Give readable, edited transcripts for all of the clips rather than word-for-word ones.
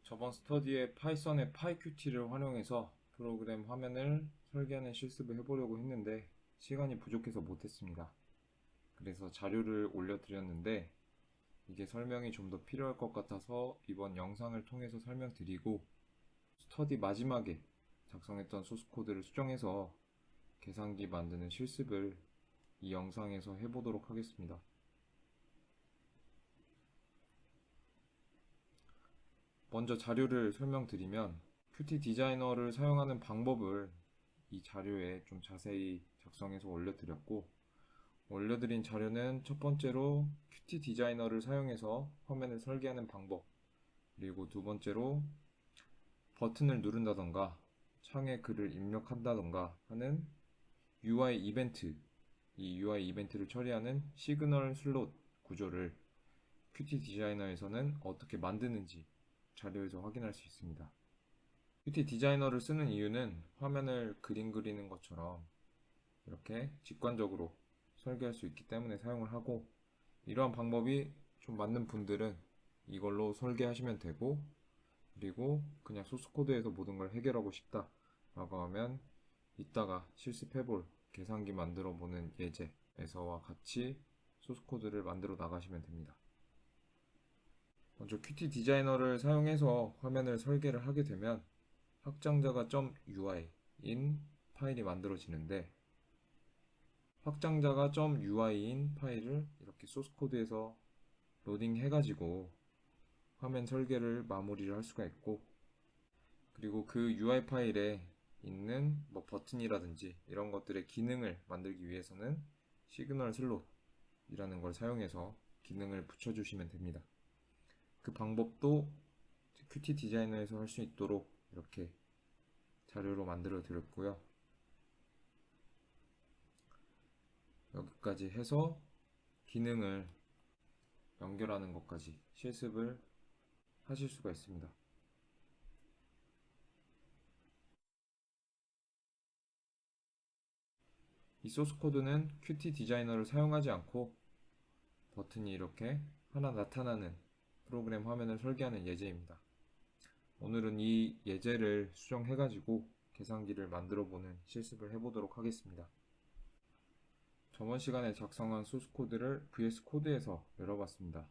저번 스터디에 파이썬의 파이큐티를 활용해서 프로그램 화면을 설계하는 실습을 해보려고 했는데 시간이 부족해서 못했습니다. 그래서 자료를 올려드렸는데 이게 설명이 좀 더 필요할 것 같아서 이번 영상을 통해서 설명드리고 스터디 마지막에 작성했던 소스코드를 수정해서 계산기 만드는 실습을 이 영상에서 해보도록 하겠습니다. 먼저 자료를 설명드리면 큐티 디자이너를 사용하는 방법을 이 자료에 좀 자세히 작성해서 올려드렸고, 올려드린 자료는 첫 번째로 큐티 디자이너를 사용해서 화면을 설계하는 방법, 그리고 두 번째로 버튼을 누른다던가 창에 글을 입력한다던가 하는 UI 이벤트, 이 UI 이벤트를 처리하는 시그널 슬롯 구조를 큐티 디자이너에서는 어떻게 만드는지 자료에서 확인할 수 있습니다. 큐티 디자이너를 쓰는 이유는 화면을 그림 그리는 것처럼 이렇게 직관적으로 설계할 수 있기 때문에 사용을 하고, 이러한 방법이 좀 맞는 분들은 이걸로 설계하시면 되고, 그리고 그냥 소스코드에서 모든 걸 해결하고 싶다 라고 하면 이따가 실습해볼 계산기 만들어 보는 예제에서와 같이 소스코드를 만들어 나가시면 됩니다. 먼저 큐티 디자이너를 사용해서 화면을 설계를 하게 되면 확장자가 .ui인 파일이 만들어지는데, 확장자가 .ui인 파일을 이렇게 소스코드에서 로딩 해가지고 화면 설계를 마무리를 할 수가 있고, 그리고 그 UI 파일에 있는 뭐 버튼이라든지 이런 것들의 기능을 만들기 위해서는 시그널 슬롯이라는 걸 사용해서 기능을 붙여주시면 됩니다. 그 방법도 큐티 디자이너에서 할 수 있도록 이렇게 자료로 만들어 드렸고요. 여기까지 해서 기능을 연결하는 것까지 실습을 하실 수가 있습니다. 이 소스 코드는 큐티 디자이너를 사용하지 않고 버튼이 이렇게 하나 나타나는 프로그램 화면을 설계하는 예제입니다. 오늘은 이 예제를 수정해가지고 계산기를 만들어보는 실습을 해보도록 하겠습니다. 저번 시간에 작성한 소스 코드를 VS 코드에서 열어봤습니다.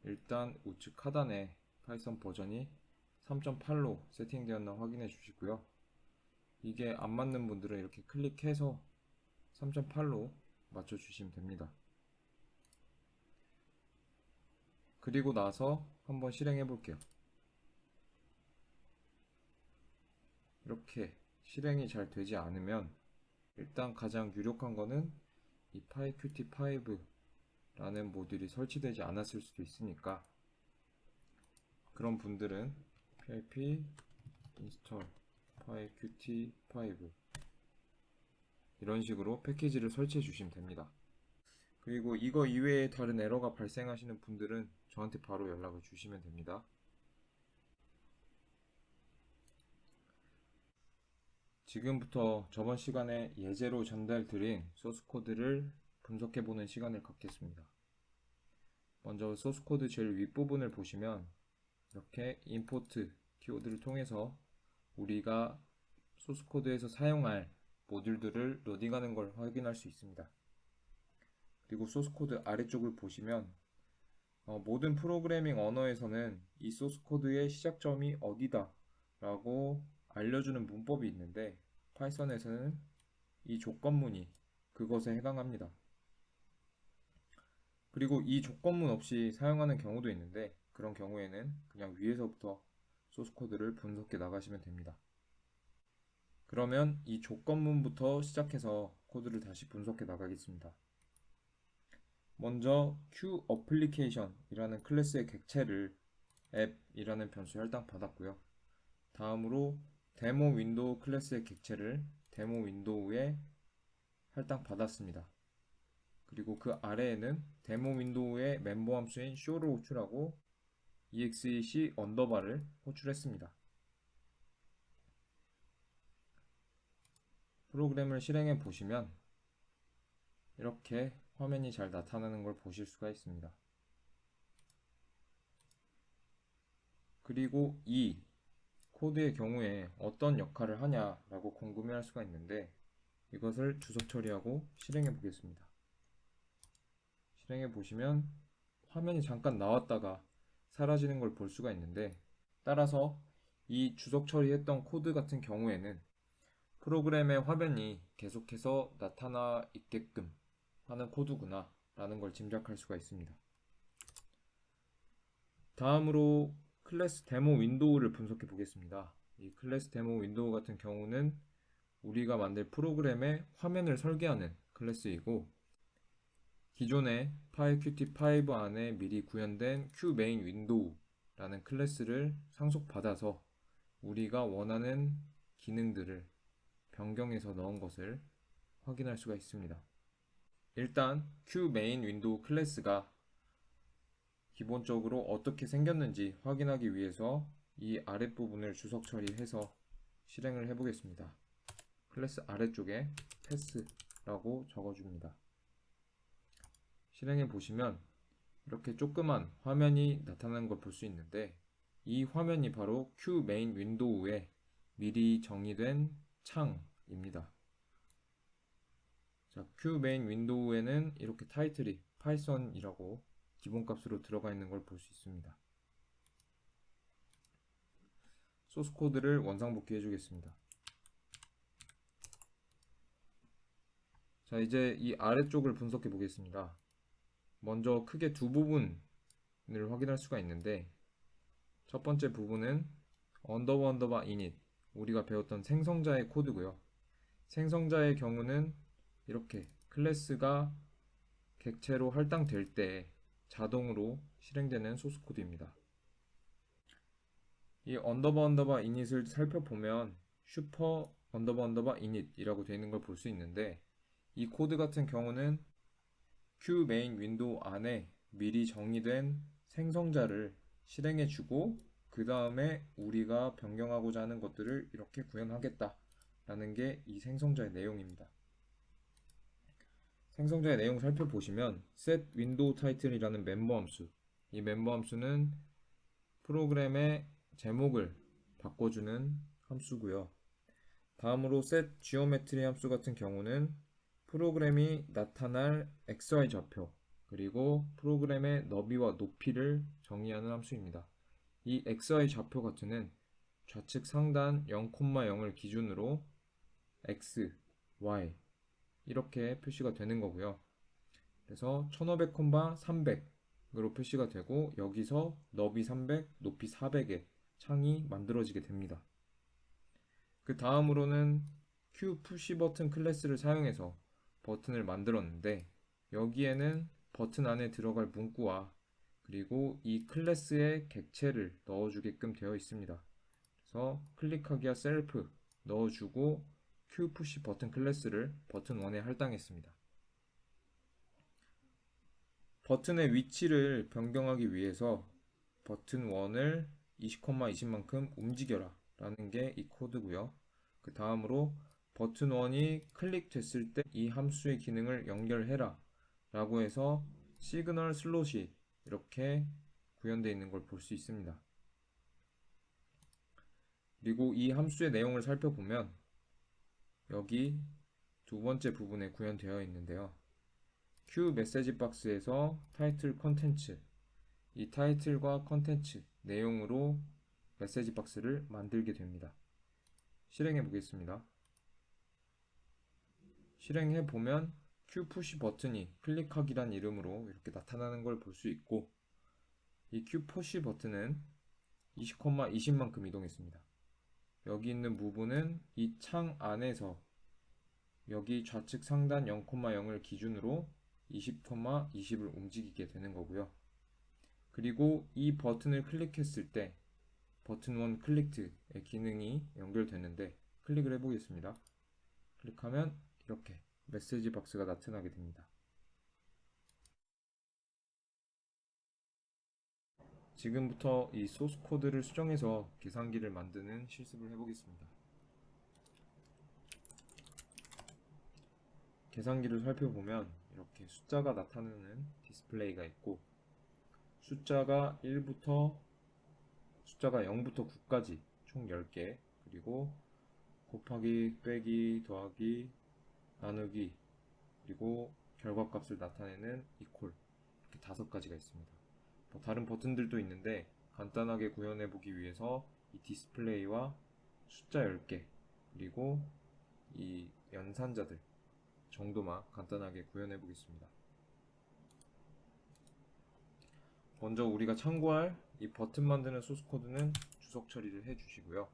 일단 우측 하단에 파이썬 버전이 3.8로 세팅되었나 확인해 주시고요. 이게 안 맞는 분들은 이렇게 클릭해서 3.8로 맞춰주시면 됩니다. 그리고 나서 한번 실행해 볼게요. 이렇게 실행이 잘 되지 않으면 일단 가장 유력한 거는 이 pyqt5라는 모듈이 설치되지 않았을 수도 있으니까, 그런 분들은 pip install pyqt5 이런 식으로 패키지를 설치해 주시면 됩니다. 그리고 이거 이외에 다른 에러가 발생하시는 분들은 저한테 바로 연락을 주시면 됩니다. 지금부터 저번 시간에 예제로 전달드린 소스코드를 분석해보는 시간을 갖겠습니다. 먼저 소스코드 제일 윗부분을 보시면 이렇게 임포트 키워드를 통해서 우리가 소스코드에서 사용할 모듈들을 로딩하는 걸 확인할 수 있습니다. 그리고 소스코드 아래쪽을 보시면 모든 프로그래밍 언어에서는 이 소스코드의 시작점이 어디다 라고 알려주는 문법이 있는데, 파이썬에서는 이 조건문이 그것에 해당합니다. 그리고 이 조건문 없이 사용하는 경우도 있는데, 그런 경우에는 그냥 위에서부터 소스코드를 분석해 나가시면 됩니다. 그러면 이 조건문부터 시작해서 코드를 다시 분석해 나가겠습니다. 먼저 QApplication이라는 클래스의 객체를 앱이라는 변수에 할당받았고요. 다음으로 데모 윈도우 클래스의 객체를 데모 윈도우에 할당받았습니다. 그리고 그 아래에는 데모 윈도우의 멤버 함수인 show를 호출하고 exec 언더바를 호출했습니다. 프로그램을 실행해 보시면 이렇게 화면이 잘 나타나는 걸 보실 수가 있습니다. 그리고 이 코드의 경우에 어떤 역할을 하냐라고 궁금해할 수가 있는데 이것을 주석 처리하고 실행해 보겠습니다. 실행해 보시면 화면이 잠깐 나왔다가 사라지는 걸 볼 수가 있는데 따라서 이 주석 처리했던 코드 같은 경우에는 프로그램의 화면이 계속해서 나타나 있게끔 하는 코드구나 라는 걸 짐작할 수가 있습니다. 다음으로 클래스 데모 윈도우를 분석해 보겠습니다. 이 클래스 데모 윈도우 같은 경우는 우리가 만들 프로그램의 화면을 설계하는 클래스이고 기존의 PyQt5 안에 미리 구현된 QMain 윈도우라는 클래스를 상속받아서 우리가 원하는 기능들을 변경해서 넣은 것을 확인할 수가 있습니다. 일단 QMain 윈도우 클래스가 기본적으로 어떻게 생겼는지 확인하기 위해서 이 아랫부분을 주석 처리해서 실행을 해보겠습니다. 클래스 아래쪽에 패스라고 적어줍니다. 실행해 보시면 이렇게 조그만 화면이 나타나는 걸 볼 수 있는데 이 화면이 바로 QMain 윈도우에 미리 정의된 창입니다. 자, QMain 윈도우에는 이렇게 타이틀이 파이썬이라고 기본값으로 들어가 있는 걸 볼 수 있습니다. 소스 코드를 원상복귀 해주겠습니다. 자, 이제 이 아래쪽을 분석해 보겠습니다. 먼저 크게 두 부분을 확인할 수가 있는데 첫 번째 부분은 언더바 init 우리가 배웠던 생성자의 코드고요. 생성자의 경우는 이렇게 클래스가 객체로 할당될 때 자동으로 실행되는 소스 코드입니다. 이 언더바 init을 살펴보면 슈퍼 언더바 init이라고 되어 있는 걸 볼 수 있는데 이 코드 같은 경우는 QMain 윈도우 안에 미리 정의된 생성자를 실행해주고 그 다음에 우리가 변경하고자 하는 것들을 이렇게 구현하겠다 라는 게 이 생성자의 내용입니다. 생성자의 내용 살펴보시면 set window title이라는 멤버 함수, 이 멤버 함수는 프로그램의 제목을 바꿔주는 함수고요. 다음으로 set geometry 함수 같은 경우는 프로그램이 나타날 XY 좌표 그리고 프로그램의 너비와 높이를 정의하는 함수입니다. 이 XY 좌표 같은 좌측 상단 0,0을 기준으로 X, Y 이렇게 표시가 되는 거고요. 그래서 1500, 300으로 표시가 되고 여기서 너비 300, 높이 400의 창이 만들어지게 됩니다. 그 다음으로는 QPush 버튼 클래스를 사용해서 버튼을 만들었는데 여기에는 버튼 안에 들어갈 문구와 그리고 이 클래스의 객체를 넣어주게끔 되어 있습니다. 그래서 클릭하기와 셀프 넣어주고 QPush 버튼 클래스를 버튼 1에 할당했습니다. 버튼의 위치를 변경하기 위해서 버튼 1을 20,20만큼 움직여라 라는 게 이 코드고요. 그 다음으로 버튼 1이 클릭됐을 때 이 함수의 기능을 연결해라 라고 해서 시그널 슬롯이 이렇게 구현되어 있는 걸 볼 수 있습니다. 그리고 이 함수의 내용을 살펴보면 여기 두 번째 부분에 구현되어 있는데요. Q 메시지 박스에서 타이틀 컨텐츠, 이 타이틀과 컨텐츠 내용으로 메시지 박스를 만들게 됩니다. 실행해 보겠습니다. 실행해 보면 QPush 버튼이 클릭하기란 이름으로 이렇게 나타나는 걸 볼 수 있고 이 QPush 버튼은 20,20만큼 이동했습니다. 여기 있는 부분은 이 창 안에서 여기 좌측 상단 0,0을 기준으로 20,20을 움직이게 되는 거고요. 그리고 이 버튼을 클릭했을 때 버튼 1 클릭트의 기능이 연결되는데 클릭을 해보겠습니다. 클릭하면 이렇게 메시지 박스가 나타나게 됩니다. 지금부터 이 소스 코드를 수정해서 계산기를 만드는 실습을 해보겠습니다. 계산기를 살펴보면 이렇게 숫자가 나타나는 디스플레이가 있고 숫자가 숫자가 0부터 9까지 총 10개, 그리고 곱하기, 빼기, 더하기, 나누기, 그리고 결과값을 나타내는 equal, 이렇게 5가지가 있습니다. 뭐 다른 버튼들도 있는데 간단하게 구현해 보기 위해서 이 디스플레이와 숫자 10개, 그리고 이 연산자들 정도만 간단하게 구현해 보겠습니다. 먼저 우리가 참고할 이 버튼 만드는 소스 코드는 주석 처리를 해 주시고요.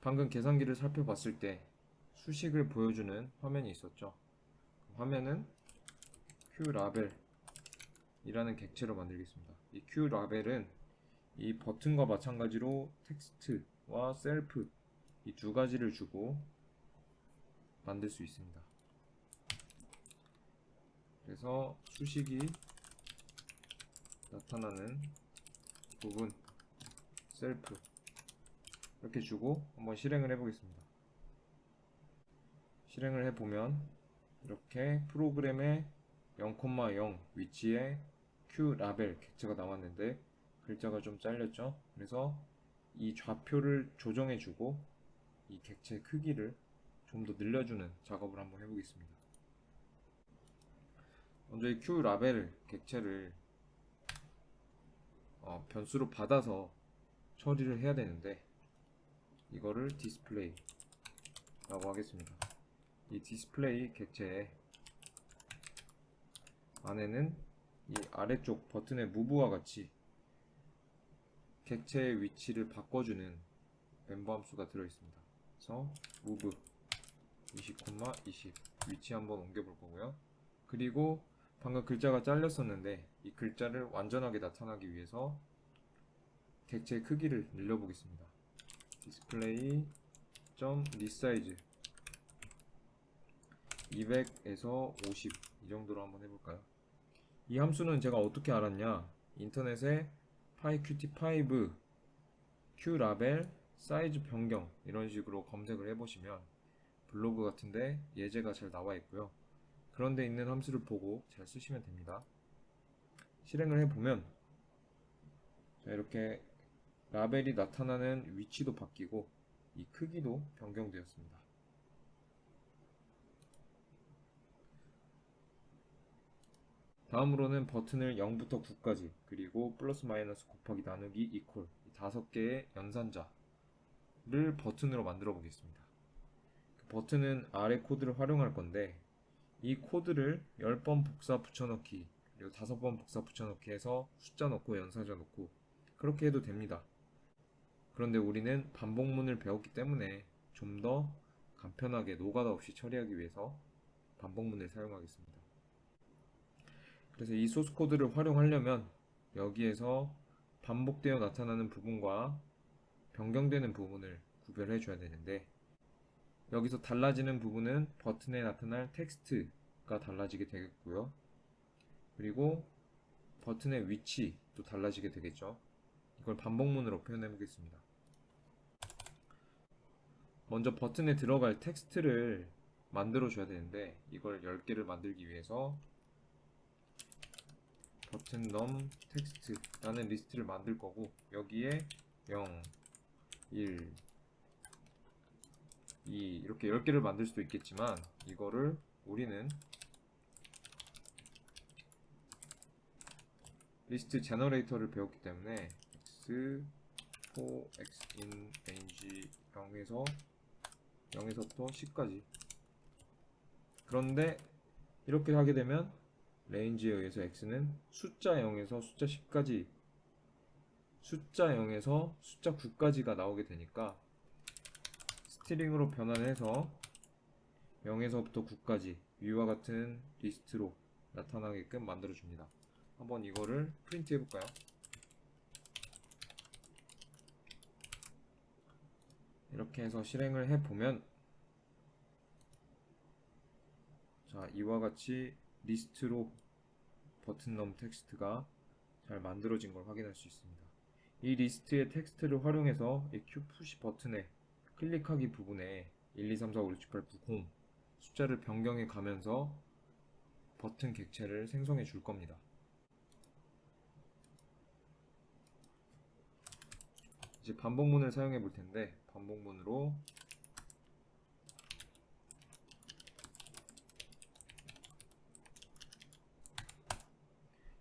방금 계산기를 살펴봤을 때 수식을 보여주는 화면이 있었죠. 화면은 QLabel이라는 객체로 만들겠습니다. 이 QLabel은 이 버튼과 마찬가지로 텍스트와 셀프 이 두 가지를 주고 만들 수 있습니다. 그래서 수식이 나타나는 부분 셀프 이렇게 주고 한번 실행을 해보겠습니다. 실행을 해보면 이렇게 프로그램의 0,0 위치에 QLabel 객체가 나왔는데 글자가 좀 잘렸죠. 그래서 이 좌표를 조정해주고 이 객체 크기를 좀 더 늘려주는 작업을 한번 해보겠습니다. 먼저 이 QLabel 객체를 변수로 받아서 처리를 해야 되는데 이거를 디스플레이라고 하겠습니다. 이 디스플레이 객체 안에는 이 아래쪽 버튼의 무브와 같이 객체의 위치를 바꿔주는 멤버 함수가 들어있습니다. 그래서 move 20,20 위치 한번 옮겨볼 거고요. 그리고 방금 글자가 잘렸었는데 이 글자를 완전하게 나타나기 위해서 객체의 크기를 늘려보겠습니다. display resize 200에서 50 이 정도로 한번 해볼까요? 이 함수는 제가 어떻게 알았냐, 인터넷에 pyqt5 QLabel 사이즈 변경 이런 식으로 검색을 해보시면 블로그 같은데 예제가 잘 나와 있고요. 그런 데 있는 함수를 보고 잘 쓰시면 됩니다. 실행을 해보면 이렇게 라벨이 나타나는 위치도 바뀌고 이 크기도 변경되었습니다. 다음으로는 버튼을 0부터 9까지 그리고 플러스 마이너스 곱하기 나누기 이퀄 5개의 연산자를 버튼으로 만들어 보겠습니다. 그 버튼은 아래 코드를 활용할 건데 이 코드를 10번 복사 붙여넣기 그리고 5번 복사 붙여넣기 해서 숫자 넣고 연산자 넣고 그렇게 해도 됩니다. 그런데 우리는 반복문을 배웠기 때문에 좀 더 간편하게 노가다 없이 처리하기 위해서 반복문을 사용하겠습니다. 그래서 이 소스 코드를 활용하려면 여기에서 반복되어 나타나는 부분과 변경되는 부분을 구별해 줘야 되는데 여기서 달라지는 부분은 버튼에 나타날 텍스트가 달라지게 되겠고요. 그리고 버튼의 위치도 달라지게 되겠죠. 이걸 반복문으로 표현해 보겠습니다. 먼저 버튼에 들어갈 텍스트를 만들어 줘야 되는데 이걸 10개를 만들기 위해서 버튼 num 텍스트라는 리스트를 만들 거고 여기에 0, 1, 2 이렇게 10개를 만들 수도 있겠지만 이거를 우리는 리스트 제너레이터를 배웠기 때문에 x, 4, x in range 0에서부터 10까지 그런데 이렇게 하게 되면 레인지에 의해서 x는 숫자 0에서 숫자 10까지 숫자 0에서 숫자 9까지가 나오게 되니까 스트링으로 변환해서 0에서부터 9까지 위와 같은 리스트로 나타나게끔 만들어줍니다. 한번 이거를 프린트 해볼까요? 이렇게 해서 실행을 해보면 자, 이와 같이 리스트로 버튼 num 텍스트가 잘 만들어진 걸 확인할 수 있습니다. 이 리스트의 텍스트를 활용해서 이 Q 푸시 버튼의 클릭하기 부분에 1, 2, 3, 4, 5, 6, 7, 8, 9, 0 숫자를 변경해 가면서 버튼 객체를 생성해 줄 겁니다. 이제 반복문을 사용해 볼 텐데, 반복문으로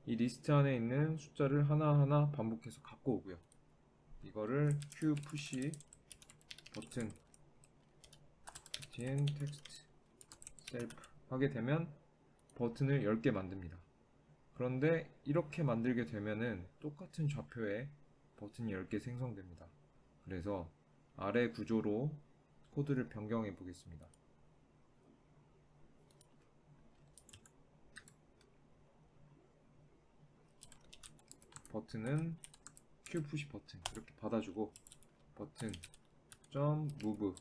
이 리스트 안에 있는 숫자를 하나하나 반복해서 갖고 오고요. 이거를 q 푸시 버튼 텍스트 셀프 하게 되면 버튼을 10개 만듭니다. 그런데 이렇게 만들게 되면은 똑같은 좌표에 버튼이 10개 생성됩니다. 그래서 아래 구조로 코드를 변경해 보겠습니다. 버튼은 q 푸시 버튼 이렇게 받아주고, 버튼 점 move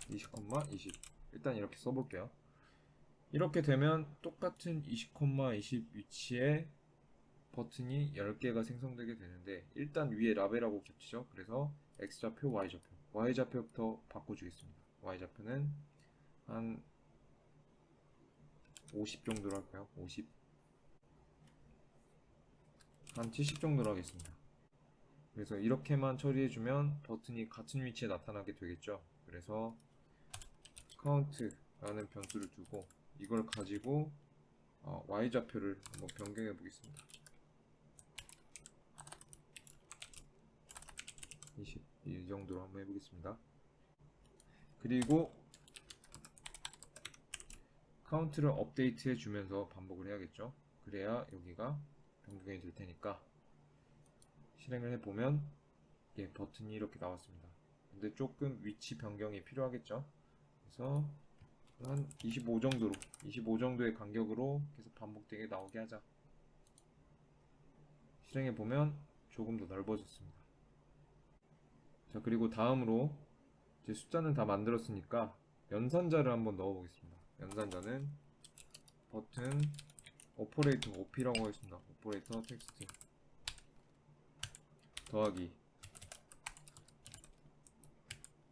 20,20 일단 이렇게 써볼게요. 이렇게 되면 똑같은 20,20 위치에 버튼이 10개가 생성되게 되는데, 일단 위에 라벨하고 겹치죠. 그래서 X좌표, Y좌표, Y좌표부터 바꿔주겠습니다. Y좌표는 한 50 정도로 할까요? 50, 한 70 정도로 하겠습니다. 그래서 이렇게만 처리해주면 버튼이 같은 위치에 나타나게 되겠죠. 그래서 count라는 변수를 두고 이걸 가지고 Y좌표를 한번 변경해 보겠습니다. 20, 이 정도로 한번 해보겠습니다. 그리고 카운트를 업데이트 해주면서 반복을 해야겠죠. 그래야 여기가 변경이 될 테니까 실행을 해보면 버튼이 이렇게 나왔습니다. 근데 조금 위치 변경이 필요하겠죠. 그래서 한 25 정도로, 25 정도의 간격으로 계속 반복되게 나오게 하자. 실행해보면 조금 더 넓어졌습니다. 자, 그리고 다음으로 이제 숫자는 다 만들었으니까 연산자를 한번 넣어보겠습니다. 연산자는 버튼 오퍼레이터 OP라고 하겠습니다. 오퍼레이터 텍스트 더하기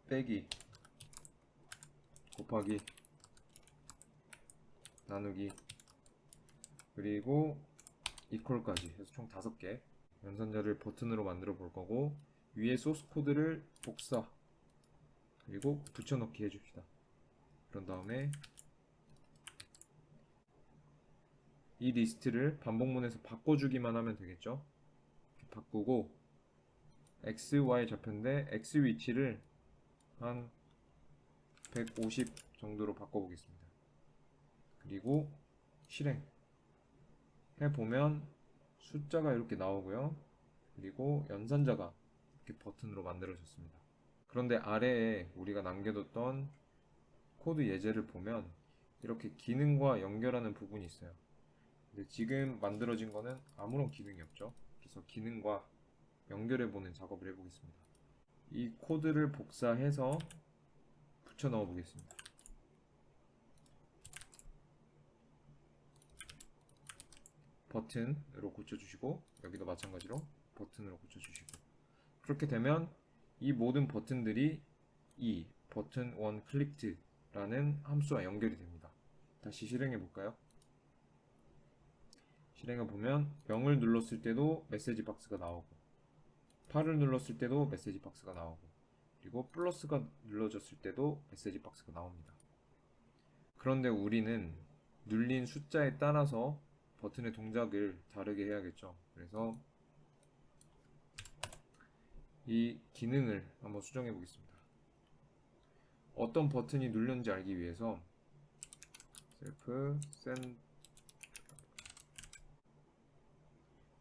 빼기 곱하기 나누기 그리고 이퀄까지 해서 총 5개 연산자를 버튼으로 만들어 볼 거고, 위에 소스 코드를 복사 그리고 붙여넣기 해줍시다. 그런 다음에 이 리스트를 반복문에서 바꿔주기만 하면 되겠죠. 바꾸고 X, Y 좌표인데 X 위치를 한 150 정도로 바꿔보겠습니다. 그리고 실행 해보면 숫자가 이렇게 나오고요. 그리고 연산자가 이렇게 버튼으로 만들어졌습니다. 그런데 아래에 우리가 남겨뒀던 코드 예제를 보면 이렇게 기능과 연결하는 부분이 있어요. 근데 지금 만들어진 거는 아무런 기능이 없죠. 그래서 기능과 연결해보는 작업을 해보겠습니다. 이 코드를 복사해서 붙여 넣어 보겠습니다. 버튼으로 고쳐주시고, 여기도 마찬가지로 버튼으로 고쳐주시고, 그렇게 되면 이 모든 버튼들이 이 버튼 원 클릭드 라는 함수와 연결이 됩니다. 다시 실행해 볼까요? 실행해 보면 0을 눌렀을 때도 메시지 박스가 나오고, 8을 눌렀을 때도 메시지 박스가 나오고, 그리고 플러스가 눌러졌을 때도 메시지 박스가 나옵니다. 그런데 우리는 눌린 숫자에 따라서 버튼의 동작을 다르게 해야겠죠. 그래서 이 기능을 한번 수정해 보겠습니다. 어떤 버튼이 눌렸는지 알기 위해서 self send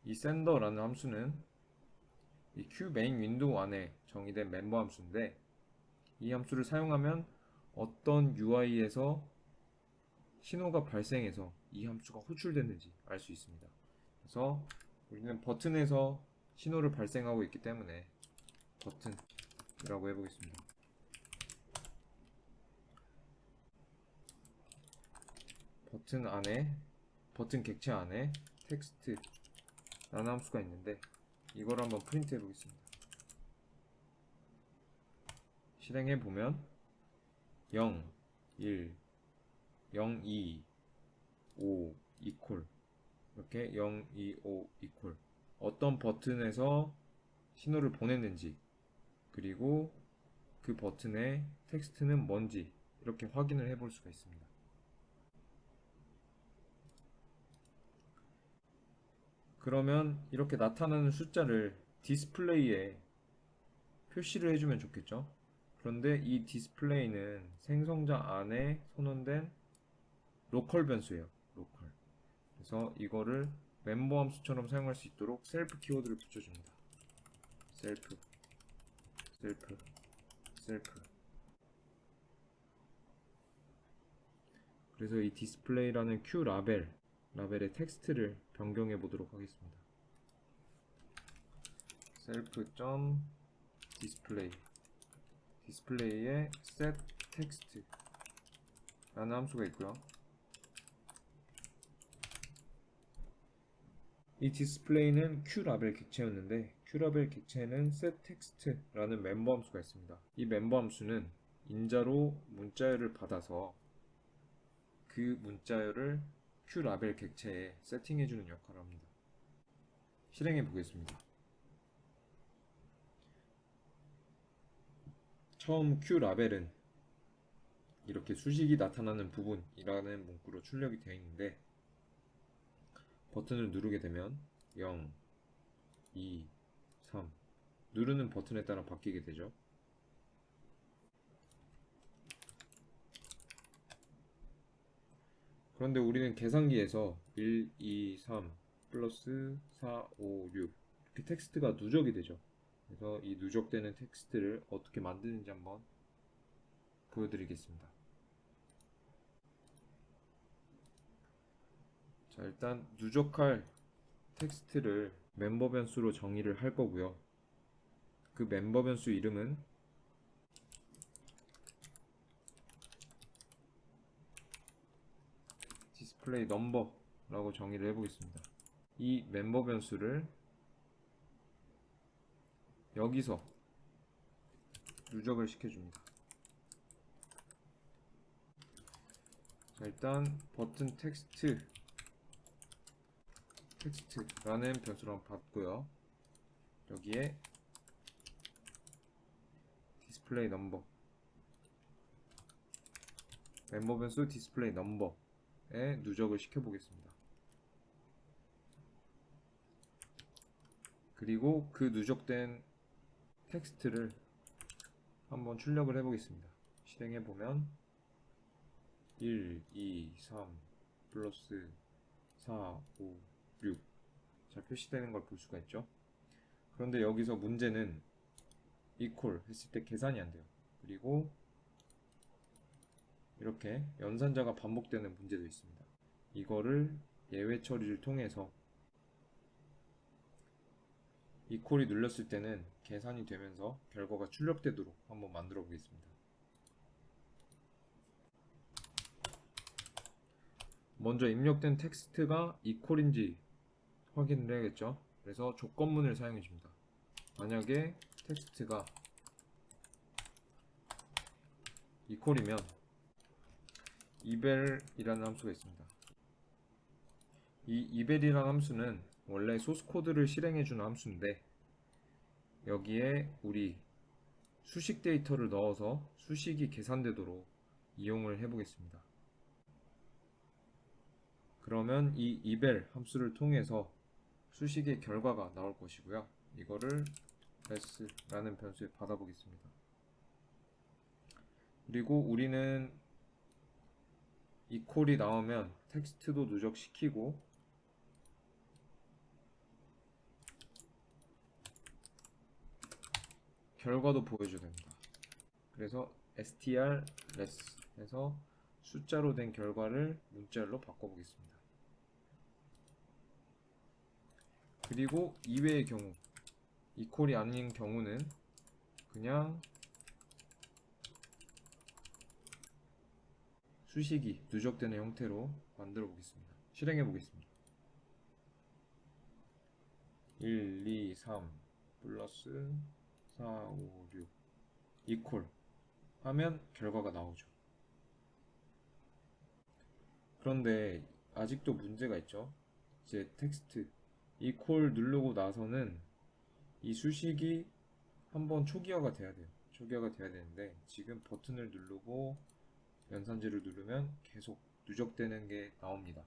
이 sender라는 함수는 이 q 메인 윈도우 안에 정의된 멤버 함수인데, 이 함수를 사용하면 어떤 UI에서 신호가 발생해서 이 함수가 호출됐는지 알 수 있습니다. 그래서 우리는 버튼에서 신호를 발생하고 있기 때문에 버튼이라고 해보겠습니다. 버튼 안에, 버튼 객체 안에 텍스트 라는 함수가 있는데, 이걸 한번 프린트 해보겠습니다. 실행해 보면 0, 1, 0, 2, 5 이퀄 이렇게 0, 2, 5 이퀄 어떤 버튼에서 신호를 보냈는지, 그리고 그 버튼의 텍스트는 뭔지 이렇게 확인을 해볼 수가 있습니다. 그러면 이렇게 나타나는 숫자를 디스플레이에 표시를 해주면 좋겠죠? 그런데 이 디스플레이는 생성자 안에 선언된 로컬 변수예요. 로컬. 그래서 이거를 멤버 함수처럼 사용할 수 있도록 셀프 키워드를 붙여줍니다. 셀프, 셀프, 셀프. 그래서 이 디스플레이라는 q 라벨의 텍스트를 변경해 보도록 하겠습니다. self.display 디스플레이에 set text 라는 함수가 있고요. 이 디스플레이는 q라벨 객체였는데 q라벨 객체에는 setText라는 멤버 함수가 있습니다. 이 멤버 함수는 인자로 문자열을 받아서 그 문자열을 q라벨 객체에 세팅해주는 역할을 합니다. 실행해 보겠습니다. 처음 q라벨은 이렇게 수식이 나타나는 부분이라는 문구로 출력이 되어 있는데 버튼을 누르게 되면 0, 2, 3 누르는 버튼에 따라 바뀌게 되죠. 그런데 우리는 계산기에서 1, 2, 3 플러스 4, 5, 6 이렇게 텍스트가 누적이 되죠. 그래서 이 누적되는 텍스트를 어떻게 만드는지 한번 보여드리겠습니다. 자, 일단 누적할 텍스트를 멤버 변수로 정의를 할 거고요. 그 멤버 변수 이름은 디스플레이 넘버라고 정의를 해보겠습니다. 이 멤버 변수를 여기서 누적을 시켜줍니다. 자, 일단 버튼 텍스트라는 변수로 한번 받고요. 여기에 디스플레이 넘버 멤버 변수 디스플레이 넘버에 누적을 시켜보겠습니다. 그리고 그 누적된 텍스트를 한번 출력을 해보겠습니다. 실행해보면 1, 2, 3 플러스 4, 5, 6 잘 표시되는 걸 볼 수가 있죠. 그런데 여기서 문제는 equal 했을 때 계산이 안 돼요. 그리고 이렇게 연산자가 반복되는 문제도 있습니다. 이거를 예외 처리를 통해서 equal이 눌렸을 때는 계산이 되면서 결과가 출력되도록 한번 만들어 보겠습니다. 먼저 입력된 텍스트가 equal인지 확인을 해야겠죠. 그래서 조건문을 사용해 줍니다. 만약에 텍스트가 equal이면 eval이라는 함수가 있습니다. 이 eval이라는 함수는 원래 소스 코드를 실행해 주는 함수인데 여기에 우리 수식 데이터를 넣어서 수식이 계산되도록 이용을 해 보겠습니다. 그러면 이 eval 함수를 통해서 수식의 결과가 나올 것이고요. 이거를 s라는 변수에 받아 보겠습니다. 그리고 우리는 equal이 나오면 텍스트도 누적시키고 결과도 보여줘야 됩니다. 그래서 strless 해서 숫자로 된 결과를 문자열로 바꿔보겠습니다. 그리고 이외의 경우 equal이 아닌 경우는 그냥 수식이 누적되는 형태로 만들어 보겠습니다. 실행해 보겠습니다. 1, 2, 3 플러스 4, 5, 6 equal 하면 결과가 나오죠. 그런데 아직도 문제가 있죠. 이제 텍스트 equal 누르고 나서는 이 수식이 한번 초기화가 돼야 돼요. 초기화가 돼야 되는데 지금 버튼을 누르고 연산지를 누르면 계속 누적되는 게 나옵니다.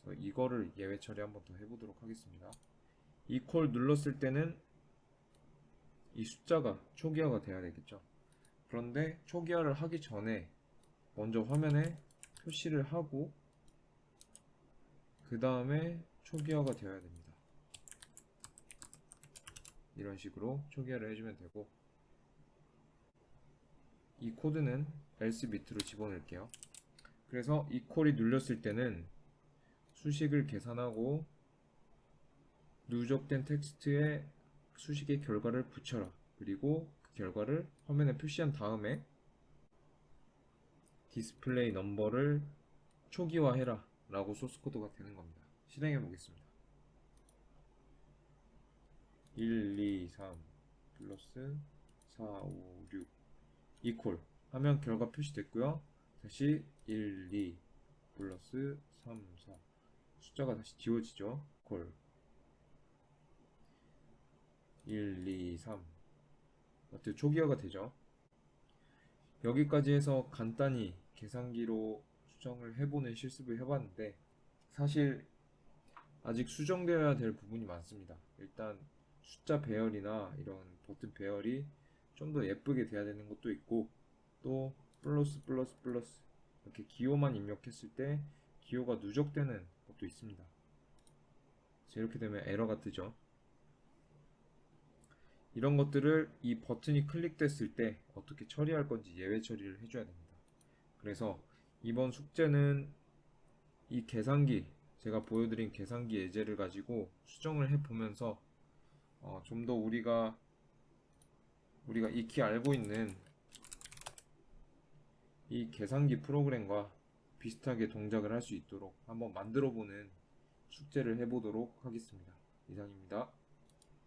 그래서 이거를 예외 처리 한번 더 해보도록 하겠습니다. 이 콜 눌렀을 때는 이 숫자가 초기화가 돼야 되겠죠. 그런데 초기화를 하기 전에 먼저 화면에 표시를 하고 그 다음에 초기화가 되어야 됩니다. 이런 식으로 초기화를 해주면 되고, 이 코드는 else 밑으로 집어넣을게요. 그래서 이 콜이 눌렸을 때는 수식을 계산하고 누적된 텍스트에 수식의 결과를 붙여라. 그리고 그 결과를 화면에 표시한 다음에 디스플레이 넘버를 초기화해라 라고 소스 코드가 되는 겁니다. 실행해 보겠습니다. 1, 2, 3 플러스 4, 5, 6 이퀄 하면 결과 표시됐고요. 다시 1, 2 플러스 3, 4 숫자가 다시 지워지죠. 콜 1, 2, 3 어때? 초기화가 되죠. 여기까지 해서 간단히 계산기로 수정을 해보는 실습을 해봤는데 사실 아직 수정되어야 될 부분이 많습니다. 일단 숫자 배열이나 이런 버튼 배열이 좀 더 예쁘게 돼야 되는 것도 있고, 또 플러스 플러스 플러스 이렇게 기호만 입력했을 때 기호가 누적되는 것도 있습니다. 그래서 이렇게 되면 에러가 뜨죠. 이런 것들을 이 버튼이 클릭됐을 때 어떻게 처리할 건지 예외 처리를 해줘야 됩니다. 그래서 이번 숙제는 이 계산기, 제가 보여드린 계산기 예제를 가지고 수정을 해보면서 좀 더 우리가 익히 알고 있는 이 계산기 프로그램과 비슷하게 동작을 할 수 있도록 한번 만들어보는 숙제를 해보도록 하겠습니다. 이상입니다.